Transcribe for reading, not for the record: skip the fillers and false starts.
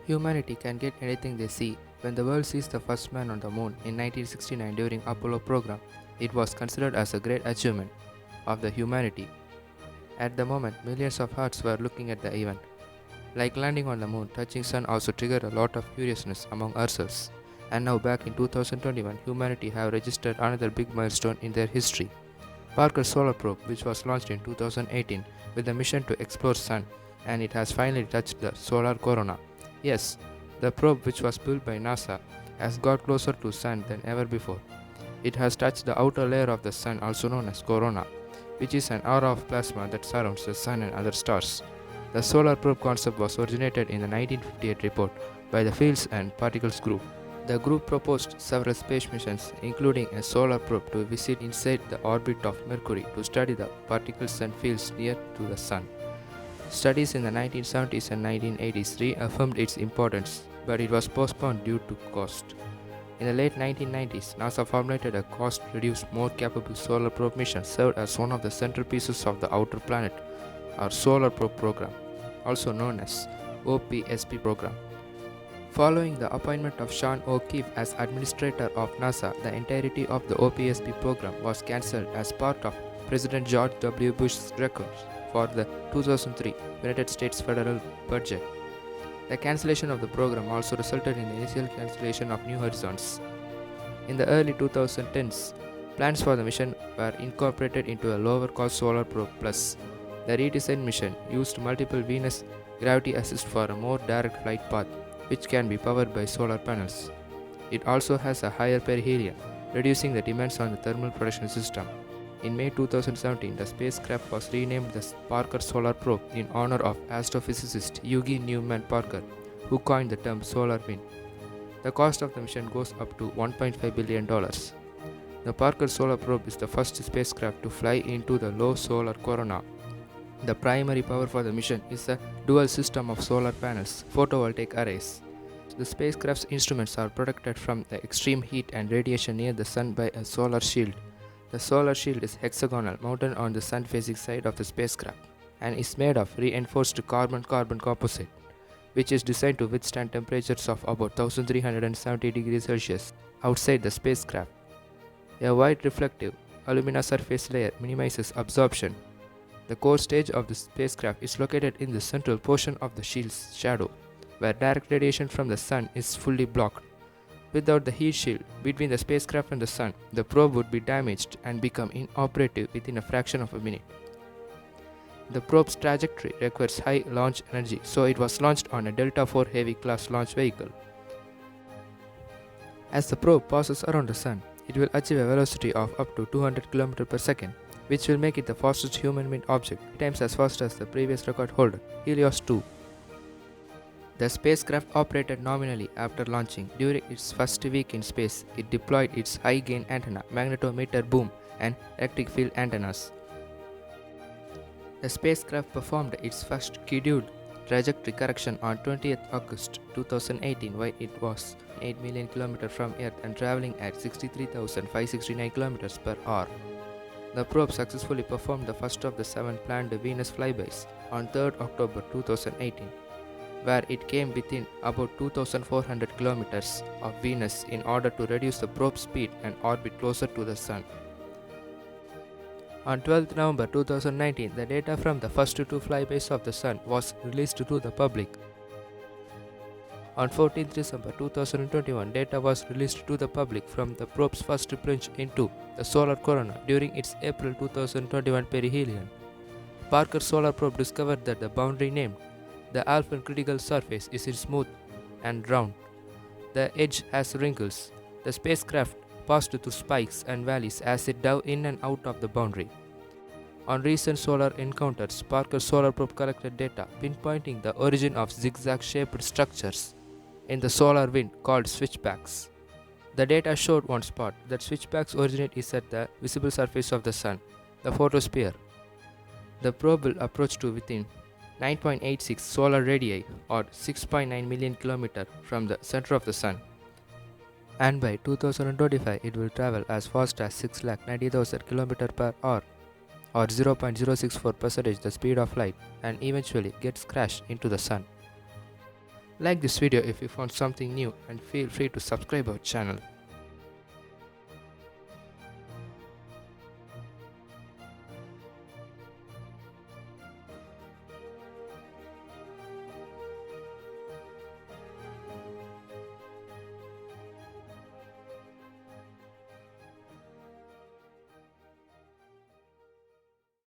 Humanity can get anything they see. When the world sees the first man on the moon in 1969 during Apollo program, it was considered as a great achievement of the humanity. At the moment, millions of hearts were looking at the event. Like landing on the moon, touching sun also triggered a lot of curiousness among ourselves. And now back in 2021, humanity have registered another big milestone in their history. Parker Solar Probe, which was launched in 2018 with the mission to explore Sun, and it has finally touched the solar corona. Yes, the probe, which was built by NASA, has got closer to Sun than ever before. It has touched the outer layer of the Sun, also known as corona, which is an aura of plasma that surrounds the Sun and other stars. The solar probe concept was originated in the 1958 report by the Fields and Particles Group. The group proposed several space missions, including a solar probe to visit inside the orbit of Mercury to study the particles and fields near to the Sun. Studies in the 1970s and 1980s reaffirmed its importance, but it was postponed due to cost. In the late 1990s, NASA formulated a cost-reduced, more capable solar probe mission served as one of the centerpieces of the Outer Planet, or Solar Probe Program, also known as OPSP program. Following the appointment of Sean O'Keefe as administrator of NASA, the entirety of the OPSP program was cancelled as part of President George W. Bush's request for the 2003 United States federal budget. The cancellation of the program also resulted in the initial cancellation of New Horizons. In the early 2010s, plans for the mission were incorporated into a lower cost Solar Probe Plus. The redesigned mission used multiple Venus gravity assist for a more direct flight path, which can be powered by solar panels. It also has a higher perihelion, reducing the demands on the thermal protection system. In May 2017, the spacecraft was renamed the Parker Solar Probe in honor of astrophysicist Eugen Newman Parker, who coined the term solar wind. The cost of the mission goes up to $1.5 billion. The Parker Solar Probe is the first spacecraft to fly into the low solar corona. The primary power for the mission is a dual system of solar panels, photovoltaic arrays. The spacecraft's instruments are protected from the extreme heat and radiation near the sun by a solar shield. The solar shield is hexagonal, mounted on the sun-facing side of the spacecraft, and is made of reinforced carbon-carbon composite, which is designed to withstand temperatures of about 1370 degrees Celsius outside the spacecraft. A wide reflective alumina surface layer minimizes absorption. The core stage of the spacecraft is located in the central portion of the shield's shadow, where direct radiation from the sun is fully blocked. Without the heat shield between the spacecraft and the sun, the probe would be damaged and become inoperative within a fraction of a minute. The probe's trajectory requires high launch energy, so it was launched on a Delta IV Heavy class launch vehicle. As the probe passes around the sun, it will achieve a velocity of up to 200 km per second, which will make it the fastest human-made object, 3 times as fast as the previous record holder, Helios 2. The spacecraft operated nominally after launching. During its first week in space, it deployed its high-gain antenna, magnetometer boom, and electric field antennas. The spacecraft performed its first scheduled trajectory correction on 20th August 2018 while it was 8 million km from Earth and traveling at 63,569 km per hour. The probe successfully performed the first of the 7 planned Venus flybys on 3rd October 2018, where it came within about 2,400 km of Venus in order to reduce the probe speed and orbit closer to the Sun. On 12th November 2019, the data from the first 2 flybys of the Sun was released to the public. On 14th December 2021, data was released to the public from the probe's first plunge into the solar corona during its April 2021 perihelion. Parker Solar Probe discovered that the boundary named the alpha critical surface is smooth and round. The edge has wrinkles. The spacecraft passed through spikes and valleys as it dove in and out of the boundary. On recent solar encounters, Parker Solar Probe collected data pinpointing the origin of zigzag-shaped structures in the solar wind called switchbacks. The data showed one spot that switchbacks originate is at the visible surface of the Sun, the photosphere. The probe will approach to within 9.86 solar radii or 6.9 million km from the center of the Sun. And by 2025 it will travel as fast as 690,000 km per hour or 0.064% the speed of light and eventually gets crashed into the Sun. Like this video if you found something new and feel free to subscribe our channel.